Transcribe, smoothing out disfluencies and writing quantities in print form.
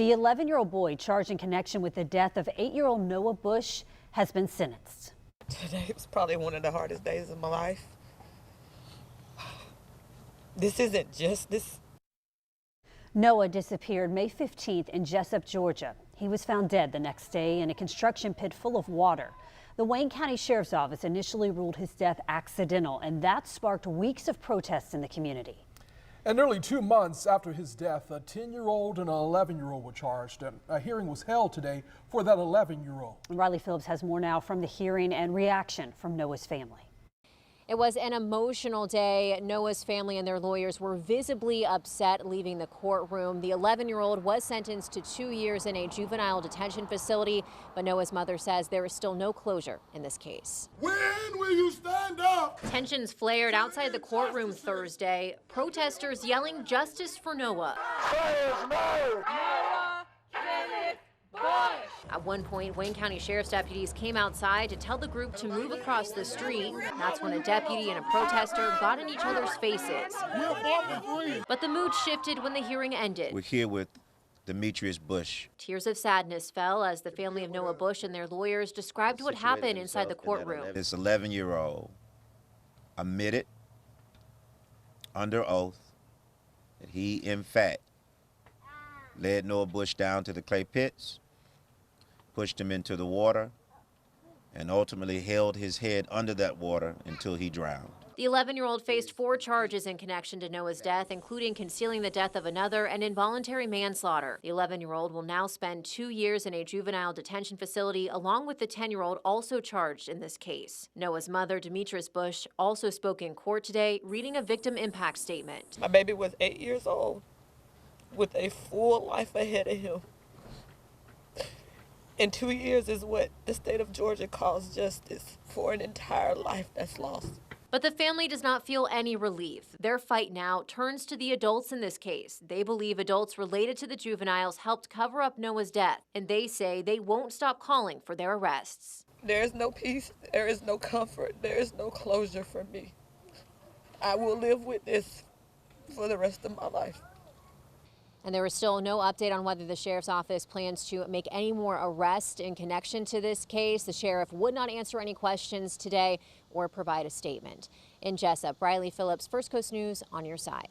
The 11-year-old boy charged in connection with the death of 8-year-old Noah Bush has been sentenced. Today was probably one of the hardest days of my life. This isn't just this. Noah disappeared May 15th in Jessup, Georgia. He was found dead the next day in a construction pit full of water. The Wayne County Sheriff's Office initially ruled his death accidental, and that sparked weeks of protests in the community. And nearly 2 months after his death, a 10-year-old and an 11-year-old were charged. And a hearing was held today for that 11-year-old. Riley Phillips has more now from the hearing and reaction from Noah's family. It was an emotional day. Noah's family and their lawyers were visibly upset leaving the courtroom. The 11-year-old was sentenced to 2 years in a juvenile detention facility, but Noah's mother says there is still no closure in this case. When will you stand up? Tensions flared outside the courtroom Thursday. Protesters yelling justice for Noah. At one point, Wayne County Sheriff's deputies came outside to tell the group to move across the street. That's when a deputy and a protester got in each other's faces. But the mood shifted when the hearing ended. We're here with Demetrius Bush. Tears of sadness fell as the family of Noah Bush and their lawyers described what happened inside the courtroom. This 11-year-old admitted under oath that he, in fact, led Noah Bush down to the clay pits, pushed him into the water, and ultimately held his head under that water until he drowned. The 11-year-old faced 4 charges in connection to Noah's death, including concealing the death of another and involuntary manslaughter. The 11-year-old will now spend 2 years in a juvenile detention facility, along with the 10-year-old also charged in this case. Noah's mother, Demetrius Bush, also spoke in court today, reading a victim impact statement. My baby was 8 years old with a full life ahead of him. And 2 years is what the state of Georgia calls justice for an entire life that's lost. But the family does not feel any relief. Their fight now turns to the adults in this case. They believe adults related to the juveniles helped cover up Noah's death, and they say they won't stop calling for their arrests. There is no peace, there is no comfort, there is no closure for me. I will live with this for the rest of my life. And there is still no update on whether the sheriff's office plans to make any more arrests in connection to this case. The sheriff would not answer any questions today or provide a statement. In Jessup, Riley Phillips, First Coast News, on your side.